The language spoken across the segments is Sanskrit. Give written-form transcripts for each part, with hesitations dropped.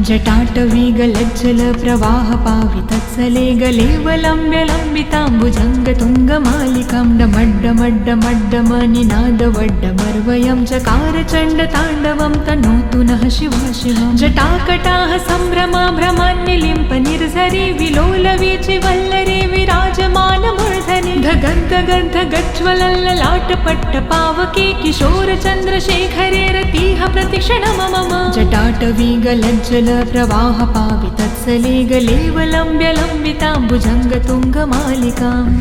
जटाटवी गलज्जल प्रवाह पावितत्सले गलेवलम्ब्य लम्बिताम्बुजङ्गतुङ्गमालिकां डमड्डमड्डमड्डमनिनादवड्डमर्वयं चकार चण्डताण्डवं तनोतु नः शिवा शिवं। जटाकटाः सम्भ्रमा भ्रमान्यलिम्प निर्झरी विलोलवीचि वल्लरी विराजमानमूर्धनि धगद्धगद्धगज्ज्वलल्ललाटपट्टपावके किशोरचन्द्रशेखरे रतिः प्रतिक्षणं मम। जटाटवी गलज्जल प्रवाह पावितत्सले गलेवलम्ब्य लम्बिताम्बुजङ्गतुङ्गमालिकाम्।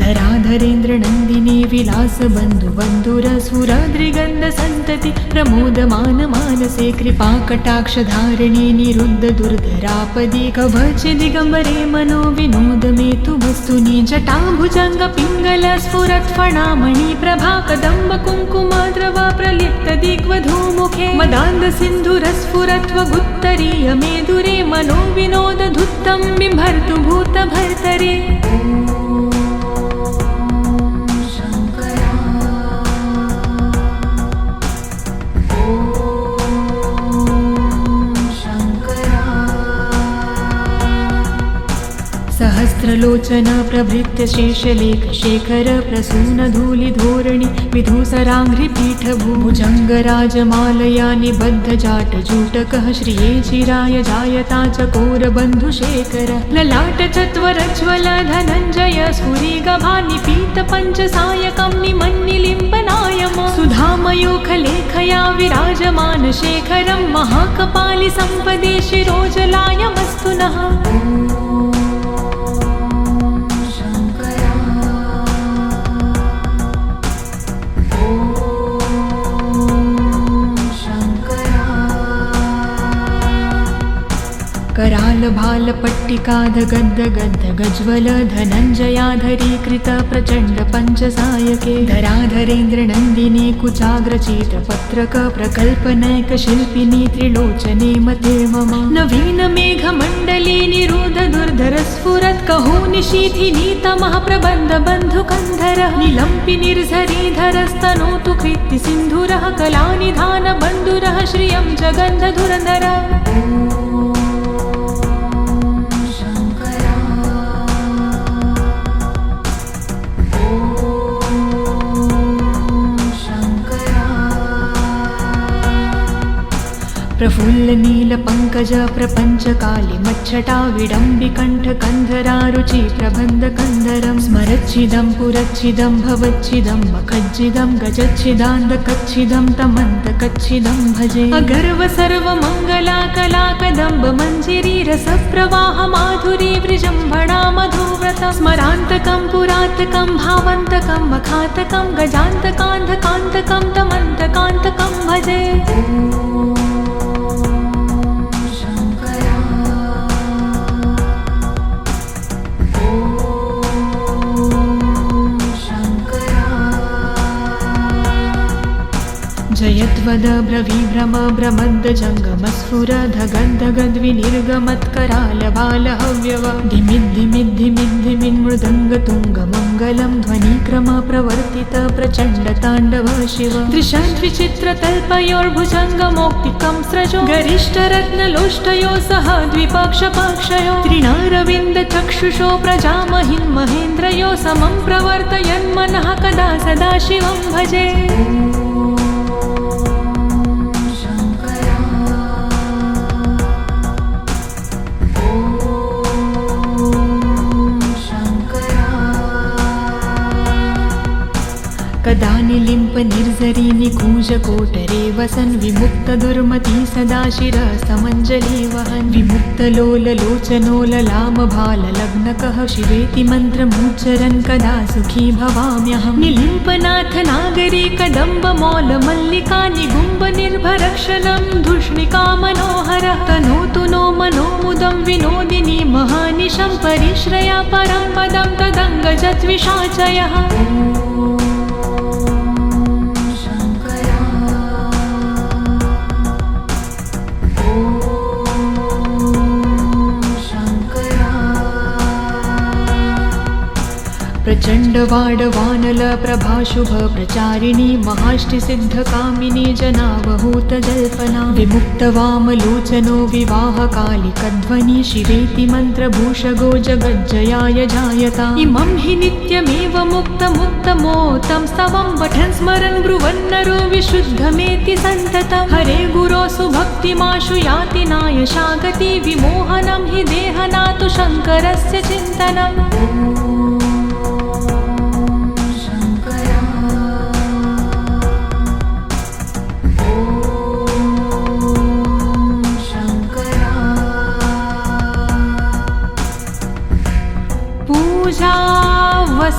धराधरेन्द्र नन्दिनी विलास बन्धु बन्धुरसुराद्रिगन्ध सन्तति प्रमोदमान मानसे कृपाकटाक्षधारिणी निरुद्ध दुर्धरापदि कवच दिगम्बरे मनो विनोद मेतु वस्तुनि जटाभुजङ्ग पिङ्गल स्फुरत् फणामणि प्रभा कदम्ब कुङ्कुमाद्रवा प्रलिप्त दिग्वधूमुखे मदान्ध सिन्धुरस्फुरत्वगुत्तरीय मेदुरे मनो विनोद धुत्तं बिभर्तु भूत भर्तरे। सहस्रलोचन प्रभृत्य शेषलेख शेखर प्रसून धूलिधोरणि विधूसराङ्घ्रिपीठ भुजङ्गराजमालया निबद्ध जाट जूटकः श्रिये चिराय जायता चकोरबन्धुशेखर ललाट चत्वरज्वल धनञ्जय स्फुरिगभानिपीत पञ्चसायकं निमन्निलिम्बनायम सुधामयूखलेखया विराजमान शेखरं महाकपालि सम्पदे शिरोजलायमस्तु नः। कराल भाल पट्टिकाध गद्द गद्द गज्वल धनञ्जयाधरीकृत प्रचण्ड पञ्चसायके धराधरेन्द्र नन्दिनी कुचाग्रचित पत्रक प्रकल्पनैक शिल्पिनी त्रिलोचने मते मम। नवीन मेघमण्डली निरुद्ध दुर्धर स्फुरत् कहुनिशीथिनी तमः प्रबन्ध बन्धुकन्धरः निलम्पि निर्झरीधरस्तनोतु कृत्ति सिन्धुरः कलानिधान बन्धुरः श्रियं जगन्ध धुरधर। प्रफुल्ल नील पंकज प्रपंच काली मच्छटा विडम्बिकण्ठ कन्धरारुचि प्रबन्ध कन्धरं स्मरच्छिदं पुरच्छिदं भवच्छिदं मखज्जिदं गजच्छिदान्ध कच्छिदं तमन्त कच्छिदं भजे। अगर्व सर्वमङ्गला कला कदम्ब मञ्जिरी रसप्रवाह माधुरी विजृम्भणा मधुव्रतं स्मरान्तकं पुरातकं भावन्तकं मखातकं गजान्तकान्धकान्तकं तमन्तकान्तकं भजे। जयत्वद ब्रवीभ्रम ब्रमद्द जङ्गमस्फुर धगद्धगद्विनिर्गमत्कराल बालहव्यव धिमिद्धिमिद्धिमिन्मृदङ्गतुङ्गमङ्गलं ध्वनिक्रम प्रवर्तित प्रचण्ड ताण्डव शिव। दृशद्विचित्रतल्पयोर्भुजङ्गमौक्तिकं स्रजो गरिष्ठरत्नलोष्टयो सह द्विपक्षपाक्षयो त्रिणारविन्द चक्षुषो प्रजामहिन् महेन्द्रयो समं प्रवर्तयन्मनः कदा सदा शिवं भजे। कदा निलिम्प निर्झरी निकूज कोटरे वसन् विमुक्त दुर्मती सदा शिरस्तमञ्जलि वहन् विमुक्त लोल लोचनो ललाम भाल लग्नकः शिवेति मन्त्रमुच्चरन् कदा सुखी भवाम्यहम्। निलिम्पनाथ नागरी कदम्ब मौल मल्लिका निगुम्ब निर्भर लक्षणं धूष्णिका मनोहरः तनोतु नो मनोमुदं विनोदिनी महानिशं परिश्रया परं पदं तदङ्गजद्विषाचयः प्रचण्डवाडवानल प्रभाशुभ प्रचारिणी महाष्टिसिद्धकामिनी जनावहूतजल्पना विमुक्तवामलोचनो विवाहकालिकध्वनि शिवेति मन्त्रभूषगो जगज्जयाय जायता इमं हि नित्यमेव मुक्तमुत्तमोत्तं स्तवं पठन् स्मरन् ब्रुवन्नरो विशुद्धमेति सन्ततं हरे गुरोसु भक्तिमाशु याति नायशागति विमोहनं हि देहनातु शङ्करस्य चिन्तनम्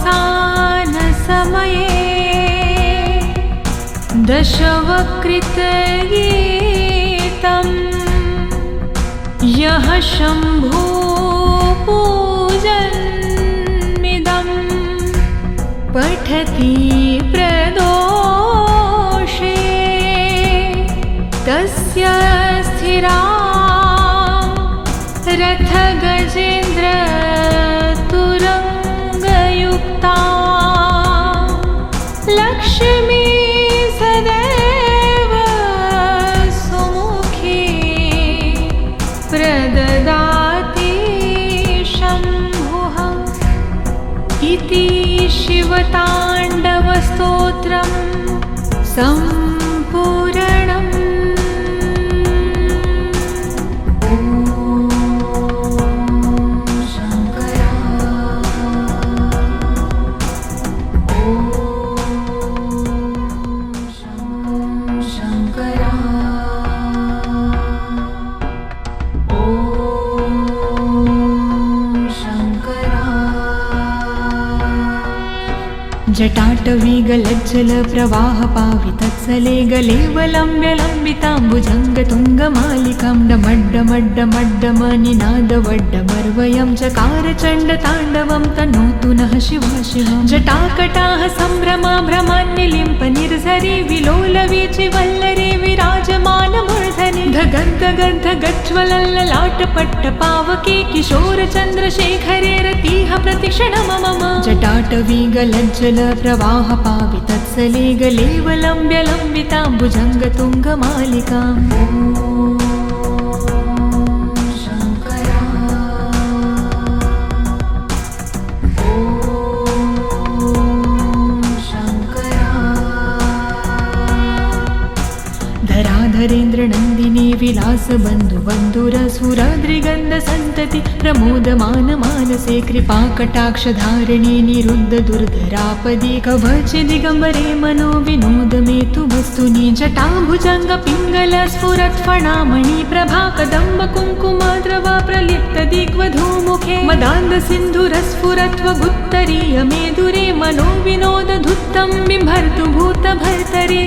पूजावसान समये दशवक्त्रगीतं यः शम्भो पूजन्मिदं पठति प्रदोषे तस्य स्थिरा रथगजेन्द्र तुरंगयुक्ता लक्ष्मी सदैव सुमुखी प्रददाति शम्भुः इति शिवताण्डवस्तोत्रं सम्पूर्णम् जटाटवीगलज्जल प्रवाह पावितत्सले गलेवलम्ब्यलम्बिताम्बुजङ्गतुङ्गमालिकां डमड्डमड्डमड्डमनिनादवड्डमर्वयं चकार चण्डताण्डवं तनोतु नः शिवा शिवं जटाकटाः सम्भ्रमा भ्रमान्निलिम्प निर्झरी विलोलवीचि वल्लरी विराजमानमूर्धनि धगद्धगद्धगज्ज्वलल्ललाटपट्टपावके किशोरचन्द्रशेखरे रतिः प्रतिक्षणं मम जटाटवीगलज्जल प्रवाह पावितत्सले गलेवलम्ब्यलम्बिताम्बुजङ्गतुङ्गमालिकाम् धराधरेन्द्रनन्दिनी विलासबन्धुबन्धुरसुराद्रिगन्धसन्तति प्रमोदमानमानसे कृपाकटाक्षधारिणी निरुद्धदुर्धरापदि कवचदिगम्बरे मनो विनोदमेतु वस्तुनि जटाभुजङ्गपिङ्गलस्फुरत्फणामणि प्रभा कदम्बकुङ्कुमद्रवा प्रलिप्तदिग्वधूमुखे मदान्धसिन्धुरस्फुरत्वगुत्तरीयमेधुरे मनो विनोदधुत्तं बिभर्तु भूतभर्तरे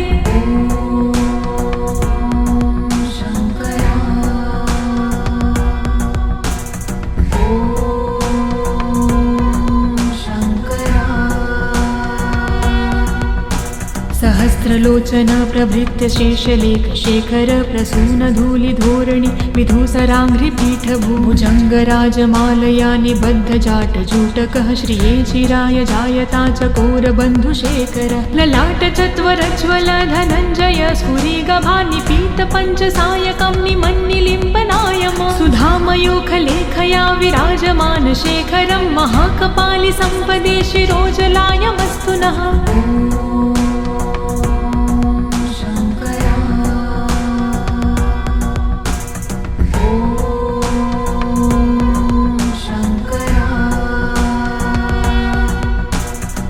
सहस्रलोचन प्रभृत्य शेषलेख शेखर प्रसून धूलिधोरणि विधूसराङ्घ्रिपीठभुजङ्गराजमालया निबद्धजाटजूटकः श्रिये चिराय जायता चकोरबन्धुशेखर ललाटचत्वरज्वल धनञ्जय स्फुरिगभानिपीतपञ्चसायकं निमन्निलिम्पनायम सुधामयूखलेखया विराजमान शेखरं महाकपालि सम्पदे शिरोजलायमस्तु नः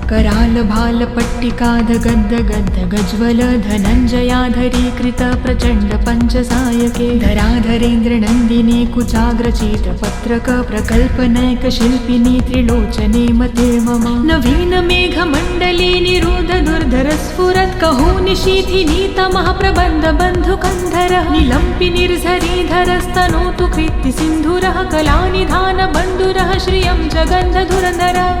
कराल भालपट्टिकाध गद्द गद्द गज्वल धनञ्जयाधरीकृत प्रचण्ड पञ्चसायके धराधरेन्द्र नन्दिनी कुचाग्रचित्रपत्रक प्रकल्पनैक शिल्पिनी त्रिलोचने मते मम नवीन मेघमण्डली निरुध दुर्धर स्फुरत् कहोनि शीथिनी तमः प्रबन्ध बन्धुकन्धरः निलम्पि निर्झरीधरस्तनोतु कृत्ति सिन्धुरः कलानिधान बन्धुरः श्रियं जगन्धधुरधरः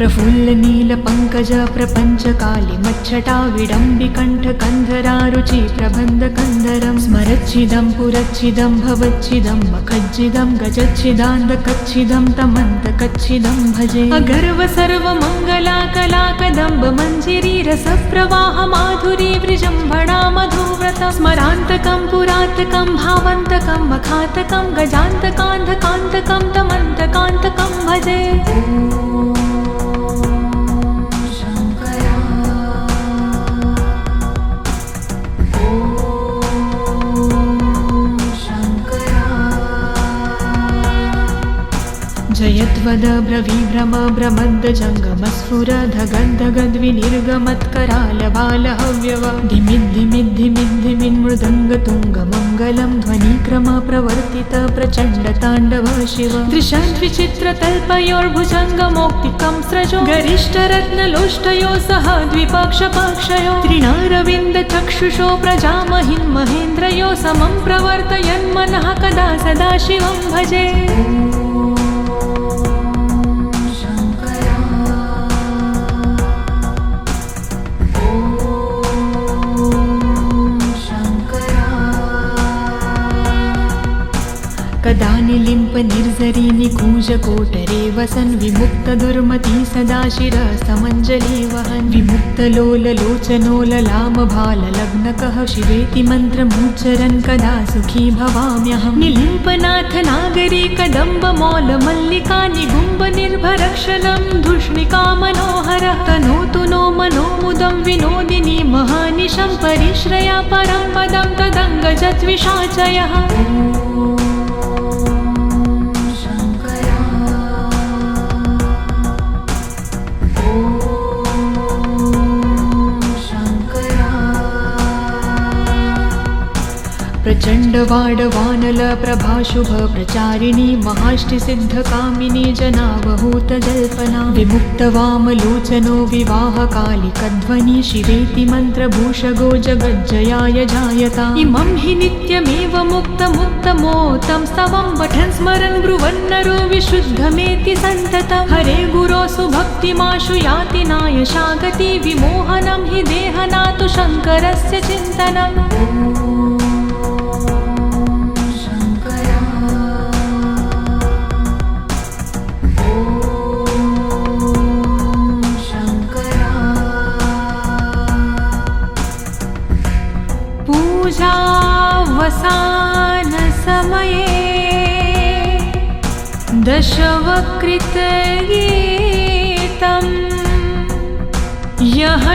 प्रफुल्ल नील पंकज प्रपंच काली मच्छटा विडम्बिकण्ठ कन्धरा रुचि प्रबन्ध कन्धरं स्मरच्छिदं पुरच्छिदं भवच्छिदं मखज्जिदं गजच्छिदान्द कच्छिदं तमन्त कच्छिदं भजे अगर्व सर्व मंगला कला कदम्ब मंजिरी रस प्रवाह माधुरी वृजंभणा मधुव्रत स्मरान्तकं पुरातकं भावन्तकं मखातकं गजान्तकान्धकान्तकं तमन्तकान्तकं भजे जयद्वद ब्रवीभ्रम ब्रमद्द जङ्गमस्फुर धगद् बाल हव्यव धिमिद्धिमिद्धिमिद्धिमिन्मृदङ्गतुङ्गमङ्गलं ध्वनिक्रम प्रवर्तित प्रचण्ड ताण्डव शिव दृशद्विचित्रतल्पयोर्भुजङ्गमौक्तिकं स्रजो गरिष्ठरत्नलोष्टयो सह द्विपक्षपक्षयो त्रिणारविन्द चक्षुषो प्रजामहिन् महेन्द्रयो समं प्रवर्तयन्मनः कदा सदा शिवं भजे कदा निलिम्प निर्झरी निकूज कोटरे वसन् विमुक्त दुर्मती सदा शिरः समञ्जली वहन् विमुक्त लोल लोचनो ललाम भाल लग्नकः शिवेति मन्त्रमुच्चरन् कदा सुखी भवाम्यहं निलिम्पनाथ नागरी कदम्ब मौल मल्लिका निगुम्ब निर्भरक्षलं धूष्णिका मनोहरः तनोतु नो मनोमुदं विनोदिनी महानिशं परिश्रया परं पदं तदङ्गजद्विषाचयः प्रचण्ड वाडवानल प्रभाशुभ प्रचारिणी महाष्टिसिद्धकामिनी जनावहूत जल्पना विमुक्त वामलोचनो विवाहकालिकध्वनि शिवेति मन्त्रभूषगो जगज्जयाय जायता इमं हि नित्यमेव मुक्तमोत्तं स्तवं पठन् स्मरन् ब्रुवन्नरो विशुद्धमेति सन्ततं हरे गुरो सुभक्तिमाशु याति नायशागति विमोहनं हि देहनातु शङ्करस्य चिन्तनम् पूजावसान समये दशवक्त्रगीतं यः